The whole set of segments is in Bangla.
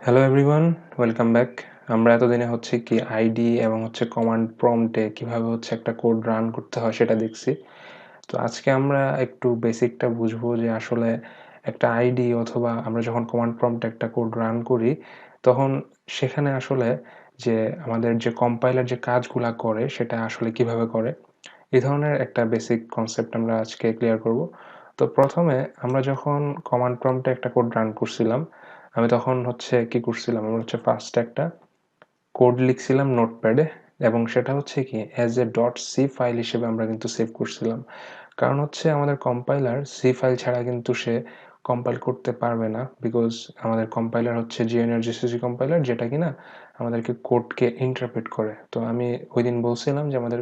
Hello everyone, welcome back. আমরা এতদিনে হচ্ছে কি আইডি এবং হচ্ছে কমান্ড প্রম্পটে কিভাবে হচ্ছে একটা কোড রান করতে হয় সেটা দেখছি। তো আজকে আমরা একটু বেসিকটা বুঝবো যে আসলে একটা আইডি অথবা আমরা যখন কমান্ড প্রম্পটে একটা কোড রান করি, তখন সেখানে আসলে যে আমাদের যে কম্পাইলার যে কাজগুলা করে সেটা আসলে কিভাবে করে। এই ধরনের একটা বেসিক কনসেপ্ট আমরা আজকে ক্লিয়ার করব। তো প্রথমে আমরা যখন কমান্ড প্রম্পটে একটা কোড রান করছিলাম, আমি তখন হচ্ছে কি করছিলাম, আমরা হচ্ছে ফার্স্ট একটা কোড লিখছিলাম নোটপ্যাডে এবং সেটা হচ্ছে কি as a dot C file হিসেবে আমরা কিন্তু সেভ করছিলাম। কারণ হচ্ছে আমাদের কম্পাইলার সি ফাইল ছাড়া কিন্তু সে কম্পাইল করতে পারবে না, বিকজ আমাদের কম্পাইলার হচ্ছে জিএনইউর জিসিসি কম্পাইলার, যেটা কিনা আমাদেরকে কোডকে ইন্টারপ্রেট করে। তো আমি ওই দিন বলছিলাম যে আমাদের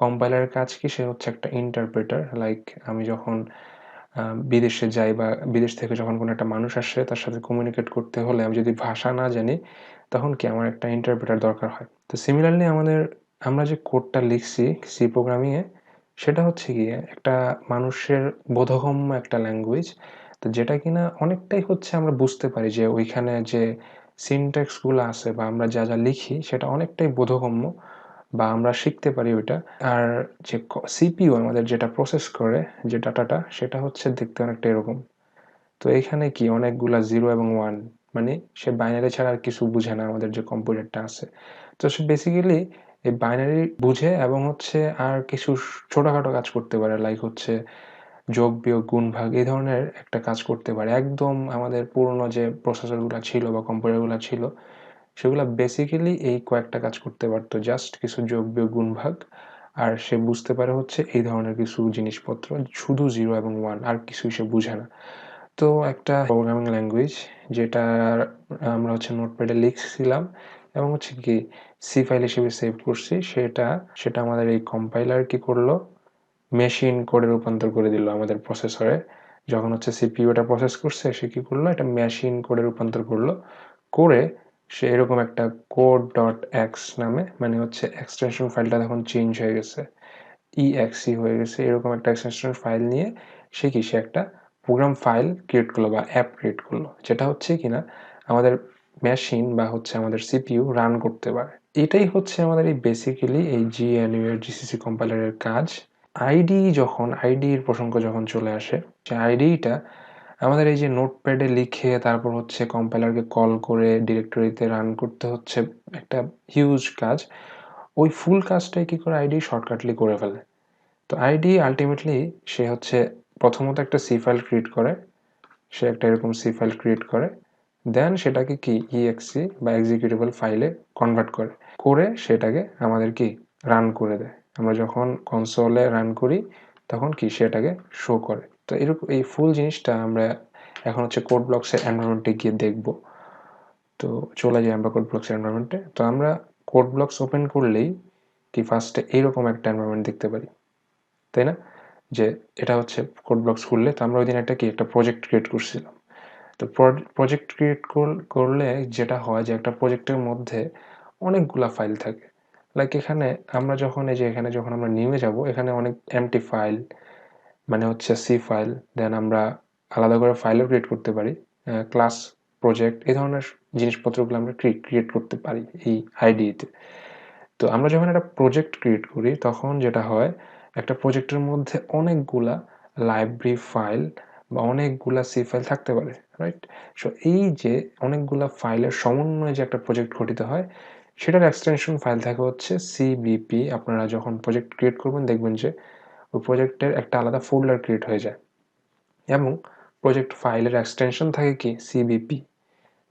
কম্পাইলারের কাজ কি, সে হচ্ছে একটা ইন্টারপ্রেটার। লাইক আমি যখন বিদেশে যাই বা বিদেশ থেকে যখন কোনো একটা মানুষ আসে তার সাথে কমিউনিকেট করতে হলে আমি যদি ভাষা না জানি, তখন কি আমার একটা ইন্টারপ্রেটার দরকার হয়। তো সিমিলারলি আমরা যে কোডটা লিখছি সি প্রোগ্রামিংয়ে, সেটা হচ্ছে গিয়ে একটা মানুষের বোধগম্য একটা ল্যাঙ্গুয়েজ। তো যেটা কিনা অনেকটাই হচ্ছে আমরা বুঝতে পারি যে ওইখানে যে সিনট্যাক্সগুলো আছে বা আমরা যা যা লিখি সেটা অনেকটাই বোধগম্য বা আমরা শিখতে পারি ওইটা। আর যে সিপিইউ আমাদের যেটা প্রসেস করে যে ডাটাটা, সেটা হচ্ছে দেখতে অনেকটা এরকম। তো এখানে কি অনেকগুলা 0 এবং 1, মানে সে বাইনারি ছাড়া আর কিছু বুঝে না আমাদের যে কম্পিউটারটা আছে। তো সে বেসিক্যালি এই বাইনারি বুঝে এবং হচ্ছে আর কিছু ছোটখাটো কাজ করতে পারে, লাইক হচ্ছে যোগ বিয়োগ গুণ ভাগ এই ধরনের একটা কাজ করতে পারে। একদম আমাদের পুরনো যে প্রসেসরগুলো ছিল বা কম্পিউটারগুলো ছিল, সেগুলা বেসিক্যালি এই কয়েকটা কাজ করতে পারতো, জাস্ট কিছু যোগ বিয়োগ গুণ ভাগ। আর সে বুঝতে পারে হচ্ছে এই ধরনের কিছু জিনিসপত্র, শুধু 0 এবং 1, আর কিছুই সে বুঝে না। তো একটা প্রোগ্রামিং ল্যাঙ্গুয়েজ যেটা আমরা হচ্ছে নোটপ্যাডে লিখছিলাম এবং হচ্ছে কি সি ফাইল হিসেবে সেভ করছি, সেটা আমাদের এই কম্পাইলার কি করলো, মেশিন কোডে রূপান্তর করে দিল আমাদের প্রসেসরে। যখন হচ্ছে সিপিইউটা প্রসেস করছে, সে কি করলো, এটা মেশিন কোডে রূপান্তর করলো। করে সে এরকম একটা কোড ডট এক্স নামে, মানে হচ্ছে এক্সটেনশন ফাইলটা তখন চেঞ্জ হয়ে গেছে, ইএক্সি হয়ে গেছে, এরকম একটা এক্সটেনশন ফাইল নিয়ে সে একটা প্রোগ্রাম ফাইল ক্রিয়েট করলো বা অ্যাপ ক্রিয়েট করলো, যেটা হচ্ছে কিনা আমাদের মেশিন বা হচ্ছে আমাদের সিপিইউ রান করতে পারে। এটাই হচ্ছে আমাদের এই বেসিক্যালি এই জিএনইউ এর জিসিসি কম্পাইলারের কাজ। আইডির প্রসঙ্গ যখন চলে আসে, সে আইডিটা আমাদের এই যে নোটপ্যাডে লিখে তারপর হচ্ছে কম্পাইলারকে কল করে ডিরেক্টরিতে রান করতে হচ্ছে একটা হিউজ কাজ। ওই ফুল কাজটাই কি করে আইডি শর্টকাটলি করে ফেলে। তো আইডি আলটিমেটলি সে হচ্ছে প্রথমত একটা সি ফাইল ক্রিয়েট করে, সে একটা এরকম সি ফাইল ক্রিয়েট করে, দেন সেটাকে কি ইএক্সি বা এক্সিকিউটেবল ফাইলে কনভার্ট করে, সেটাকে আমাদের কি রান করে দেয়। আমরা যখন কনসোলে রান করি তখন কি সেটাকে শো করে। তো এরকম এই ফুল জিনিসটা আমরা এখন হচ্ছে কোড ব্লকসের এনভায়রনমেন্টে গিয়ে দেখব। তো চলে যাই আমরা কোড ব্লকসের এনভায়রনমেন্টে। তো আমরা কোড ব্লকস ওপেন করলেই কি ফার্স্টে এইরকম একটা এনভায়রনমেন্ট দেখতে পারি, তাই না? যে এটা হচ্ছে কোড ব্লকস খুললে, তো আমরা ওই দিন একটা প্রজেক্ট ক্রিয়েট করছিলাম। তো প্রজেক্ট ক্রিয়েট করলে যেটা হয় যে একটা প্রজেক্টের মধ্যে অনেকগুলা ফাইল থাকে। লাইক এখানে আমরা যখন এখানে যখন আমরা নিয়ে যাব, এখানে অনেক এমটি ফাইল, মানে হচ্ছে সি ফাইল, দেন আমরা আলাদা করে ফাইলও ক্রিয়েট করতে পারি, ক্লাস, প্রজেক্ট, এই ধরনের জিনিসপত্রগুলো আমরা ক্রিয়েট করতে পারি এই আইডিতে। তো আমরা যখন একটা প্রজেক্ট ক্রিয়েট করি তখন যেটা হয়, একটা প্রজেক্টের মধ্যে অনেকগুলা লাইব্রেরি ফাইল বা অনেকগুলা সি ফাইল থাকতে পারে, রাইট? সো এই যে অনেকগুলা ফাইলের সমন্বয়ে যে একটা প্রজেক্ট গঠিত হয়, সেটার এক্সটেনশন ফাইল থাকে হচ্ছে সিবিপি। আপনারা যখন প্রজেক্ট ক্রিয়েট করবেন দেখবেন যে ওই প্রজেক্টের একটা আলাদা ফোল্ডার ক্রিয়েট হয়ে যায় এবং প্রজেক্ট ফাইলের এক্সটেনশন থাকে কি সিবিপি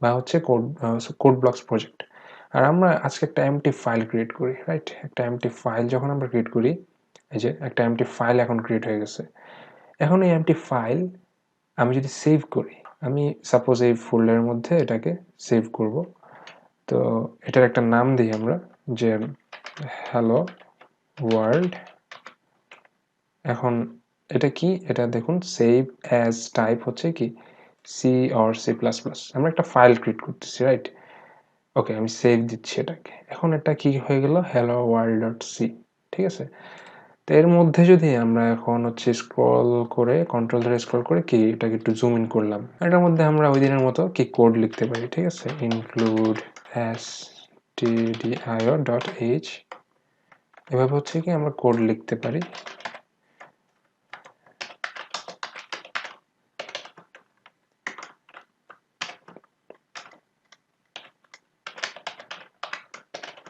বা হচ্ছে কোড ব্লকস প্রজেক্ট। আর আমরা আজকে একটা এমটি ফাইল ক্রিয়েট করি, রাইট? একটা এমটি ফাইল যখন আমরা ক্রিয়েট করি, এই যে একটা এমটি ফাইল এখন ক্রিয়েট হয়ে গেছে। এখন এই এমটি ফাইল আমি যদি সেভ করি, আমি সাপোজ এই ফোল্ডারের মধ্যে এটাকে সেভ করব। তো এটার একটা নাম দিই আমরা, যে হ্যালো ওয়ার্ল্ড। এখন এটা কি, এটা দেখুন সেভ অ্যাজ টাইপ হচ্ছে কি C or C plus plus. আমরা একটা ফাইল ক্রিয়েট করতেছি, রাইট? ওকে, আমি সেভ দিচ্ছি এটাকে। এখন এটা কি হয়ে গেল, hello world.c, ঠিক আছে? তো এর মধ্যে যদি আমরা এখন হচ্ছে স্ক্রল করে কন্ট্রোল ধরে স্ক্রল করে কি এটাকে একটু জুম ইন করলাম, এটার মধ্যে আমরা ওই দিনের মতো কি কোড লিখতে পারি, ঠিক আছে, ইনক্লুড stdio.h, এভাবে হচ্ছে কি আমরা কোড লিখতে পারি।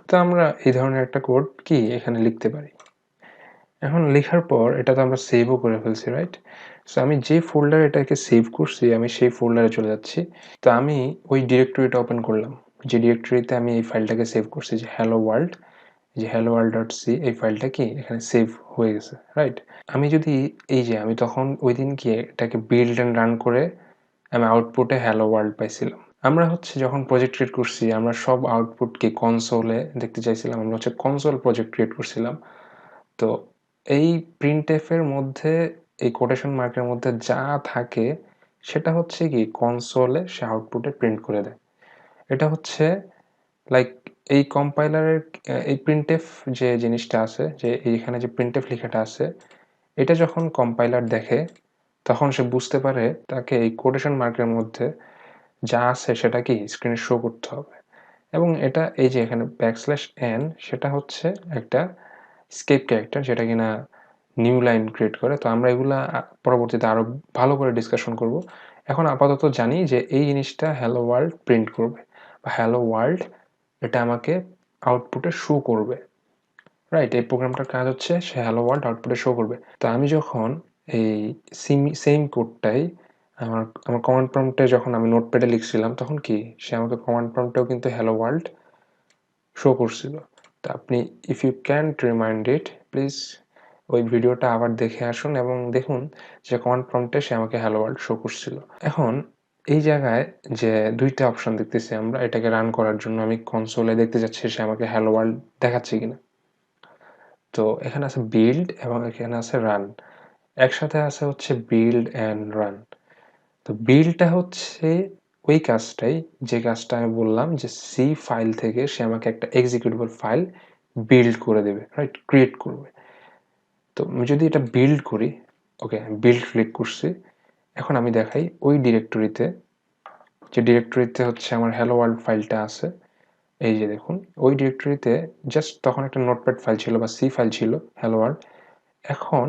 তো আমরা এই ধরনের একটা কোড কি এখানে লিখতে পারি। এখন লেখার পর এটা তো আমরা সেভও করে ফেলছি, রাইট? সো আমি যে ফোল্ডারে এটাকে সেভ করছি আমি সেই ফোল্ডারে চলে যাচ্ছি। তো আমি ওই ডিরেক্টরিটা ওপেন করলাম, যে ডিরেক্টরিতে আমি এই ফাইলটাকে সেভ করছি, যে হ্যালো ওয়ার্ল্ড, যে hello world.c, এই ফাইলটা কি এখানে সেভ হয়ে গেছে, রাইট? আমি যদি এই যে আমি তখন ওই দিন কি এটাকে বিল্ড এন্ড রান করে আমি আউটপুটে হ্যালো ওয়ার্ল্ড পাইছিলাম। আমরা হচ্ছে যখন প্রজেক্ট ক্রিয়েট করছি আমরা সব আউটপুটকে কনসোলে দেখতে চাইছিলাম, আমরা হচ্ছে কনসোল প্রজেক্ট ক্রিয়েট করছিলাম। তো এই প্রিন্টএফ এর মধ্যে এই কোটেশন মার্কের মধ্যে যা থাকে সেটা হচ্ছে কি কনসোলে সে আউটপুটে প্রিন্ট করে দেয়। এটা হচ্ছে লাইক এই কম্পাইলারের এই প্রিন্টএফ যে জিনিসটা আছে, যে এইখানে যে প্রিন্টএফ লেখাটা আছে, এটা যখন কম্পাইলার দেখে তখন সে বুঝতে পারে তাকে এই কোটেশন মার্কের মধ্যে যা আছে সেটা কি স্ক্রিনে শো করতে হবে। এবং এটা এই যে এখানে \n সেটা হচ্ছে একটা স্কেপ ক্যারেক্টার যেটা কিনা নিউ লাইন ক্রিয়েট করে। তো আমরা এগুলা পরবর্তীতে আরো ভালো করে ডিসকাশন করব। এখন আপাতত জানি যে এই জিনিসটা হ্যালো ওয়ার্ল্ড প্রিন্ট করবে বা হ্যালো ওয়ার্ল্ড এটা আমাকে আউটপুটে শো করবে, রাইট? এই প্রোগ্রামটার কাজ হচ্ছে সে হ্যালো ওয়ার্ল্ড আউটপুটে শো করবে। তো আমি যখন এই সেম কোডটাই আমার আমার কমান্ড প্রম্পটে যখন আমি নোটপ্যাডে লিখছিলাম তখন কি সে আমাকে কমান্ড প্রম্পটেও কিন্তু হ্যালো ওয়ার্ল্ড শো করছিল। তো আপনি if you can remind it please ওই ভিডিওটা আবার দেখে আসুন এবং দেখুন যে কমান্ড প্রম্পটে সে আমাকে হ্যালো ওয়ার্ল্ড শো করছিল। এখন এই জায়গায় যে দুইটা অপশন দেখতেছি আমরা এটাকে রান করার জন্য, আমি কনসোলে দেখতে যাচ্ছি সে আমাকে হ্যালো ওয়ার্ল্ড দেখাচ্ছে কিনা। তো এখানে আছে বিল্ড এবং এখানে আছে রান, একসাথে আছে হচ্ছে বিল্ড অ্যান্ড রান। তো বিল্ডটা হচ্ছে ওই কাজটাই যে কাজটা আমি বললাম যে সি ফাইল থেকে সে আমাকে একটা এক্সিকিউটেবল ফাইল বিল্ড করে দেবে, রাইট, ক্রিয়েট করবে। তো আমি যদি এটা বিল্ড করি, ওকে বিল্ড ক্লিক করছি, এখন আমি দেখাই ওই ডিরেক্টরিতে, যে ডিরেক্টরিতে হচ্ছে আমার হ্যালো ওয়ার্ল্ড ফাইলটা আছে, এই যে দেখুন ওই ডিরেক্টরিতে জাস্ট তখন একটা নোটপ্যাড ফাইল ছিল বা সি ফাইল ছিল হ্যালো ওয়ার্ল্ড। এখন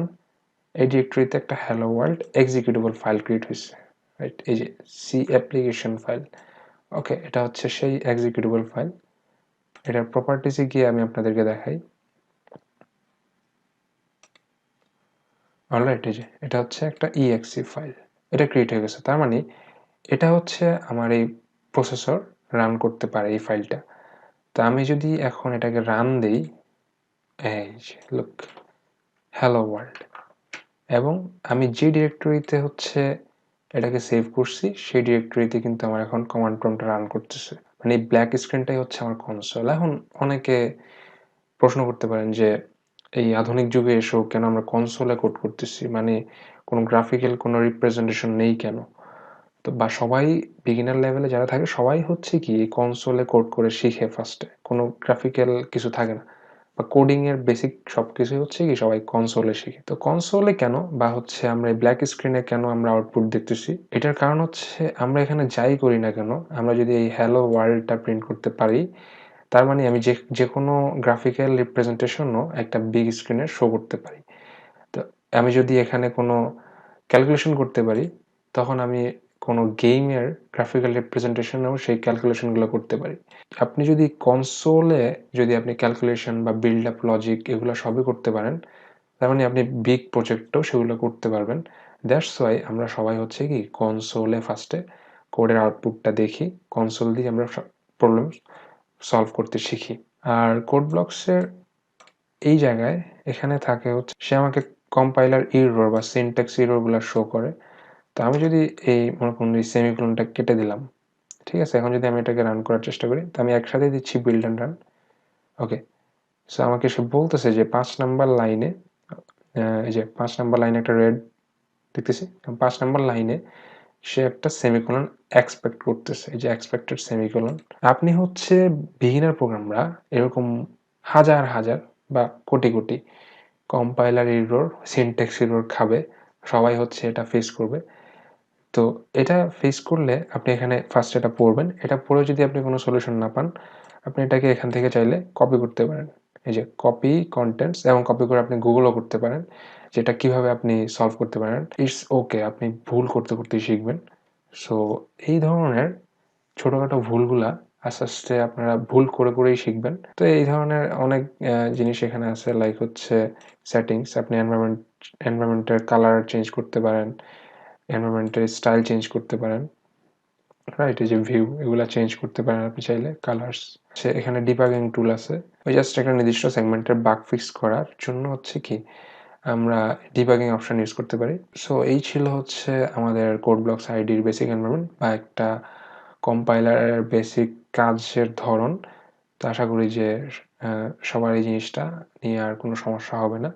এই ডিরেক্টরিতে একটা hello world executable file create হয়েছে, রাইট, এই যে সি অ্যাপ্লিকেশন ফাইল। ওকে এটা হচ্ছে সেই এক্সিকিউটেবল ফাইল। এটার প্রপার্টিসে গিয়ে আমি আপনাদেরকে দেখাই। অলরাইট, এই যে এটা হচ্ছে একটা exe ফাইল, এটা ক্রিয়েট হয়ে গেছে। তার মানে এটা হচ্ছে আমার এই প্রসেসর রান করতে পারে এই ফাইলটা। তো আমি যদি এখন এটাকে রান দেই, এই যে লুক হ্যালো ওয়ার্ল্ড, এবং আমি যে ডিরেক্টরিতে হচ্ছে এটাকে সেভ করছি সেই ডিরেক্টরিতে কিন্তু আমার এখন কমান্ড প্রম্পটটা রান করতেছে। মানে এই ব্ল্যাক স্ক্রিনটাই হচ্ছে আমার কনসোল। এখন অনেকে প্রশ্ন করতে পারেন যে এই আধুনিক যুগে এসেও কেন আমরা কনসোলে কোড করতেছি, মানে কোনো গ্রাফিক্যাল কোনো রিপ্রেজেন্টেশন নেই কেন? তো বা সবাই বিগিনার লেভেলে যারা থাকে সবাই হচ্ছে কি কনসোলে কোড করে শিখে ফার্স্টে, কোনো গ্রাফিক্যাল কিছু থাকে না, বা কোডিং এর বেসিক সবকিছু হচ্ছে কি সবাই কনসোলে শিখে। তো কনসোলে কেন বা হচ্ছে আমরা এই ব্ল্যাক স্ক্রিনে কেন আমরা আউটপুট দেখতেছি, এটার কারণ হচ্ছে আমরা এখানে যাই করি না কেন আমরা যদি এই হ্যালো ওয়ার্ল্ডটা প্রিন্ট করতে পারি তার মানে আমি যে কোনো গ্রাফিক্যাল রিপ্রেজেন্টেশনও একটা বিগ স্ক্রিনে শো করতে পারি। তো আমি যদি এখানে কোনো ক্যালকুলেশন করতে পারি তখন আমি কোনো গেমের গ্রাফিক্যাল রিপ্রেজেন্টেশনেও সেই ক্যালকুলেশনগুলো করতে পারি। আপনি যদি কনসোলে যদি আপনি ক্যালকুলেশন বা বিল্ড আপ লজিক এগুলো সবই করতে পারেন তার মানে আপনি বিগ প্রজেক্টেও সেগুলো করতে পারবেন। দ্যাটস ওয়াই আমরা সবাই হচ্ছে কি কনসোলে ফার্স্টে কোডের আউটপুটটা দেখি, কনসোল দিয়ে আমরা প্রবলেম সলভ করতে শিখি। আর কোড ব্লকসের এই জায়গায় এখানে থাকে হচ্ছে সে আমাকে কম্পাইলার এরর বা সিনট্যাক্স এররগুলো শো করে। তো আমি যদি এই মনে করুন এই সেমিকোলনটা কেটে দিলাম, ঠিক আছে, এখন যদি আমি এটাকে রান করার চেষ্টা করি তো আমি একসাথে দিচ্ছি build and run. Okay, so আমাকে সে বলতেছে যে 5 নাম্বার লাইনে, এই যে 5 নাম্বার লাইনে একটা রেড দেখতেছি, 5 নাম্বার লাইনে সে একটা সেমিকোলন এক্সপেক্ট করতেছে, এই যে এক্সপেক্টেড সেমিকোলন। আপনি হচ্ছে বিগিনার প্রোগ্রামরা এরকম হাজার হাজার বা crore crore compiler error, syntax error খাবে। সবাই হচ্ছে এটা ফেস করবে। তো এটা ফেস করলে আপনি এখানে ফার্স্ট এটা পড়বেন। এটা পড়েও যদি আপনি কোনো সলিউশন না পান, আপনি এটাকে এখান থেকে চাইলে কপি করতে পারেন। এই যে কপি কনটেন্টস এবং কপি করে আপনি Google ও করতে পারেন। যে এটা কিভাবে আপনি সলভ করতে পারেন। ইটস ওকে আপনি ভুল করতেই শিখবেন। সো এই ধরনের ছোটখাটো ভুলগুলা আস্তে, আস্তে আপনারা ভুল করেই শিখবেন। তো এই ধরনের অনেক জিনিস এখানে আছে লাইক হচ্ছে সেটিংস আপনি এনভায়রনমেন্ট এর কালার চেঞ্জ করতে পারেন। এনভায়রনমেন্ট এর স্টাইল চেঞ্জ করতে পারেন। রাইট? এই যে ভিউ এগুলা চেঞ্জ করতে পারেন আপনি চাইলে কালার্স। এখানে ডিবাগিং টুল আছে। ওই জাস্ট একটা নির্দিষ্ট সেগমেন্টের বাগ ফিক্স করার জন্য হচ্ছে কি আমরা ডিবাগিং অপশন ইউজ করতে পারি। সো এই ছিল হচ্ছে আমাদের কোডব্লকস আইডির বেসিক এনভায়রনমেন্ট বা একটা কম্পাইলারের বেসিক কাজের ধরন। তো আশা করি যে সবার এই জিনিসটা নিয়ে আর কোনো সমস্যা হবে না।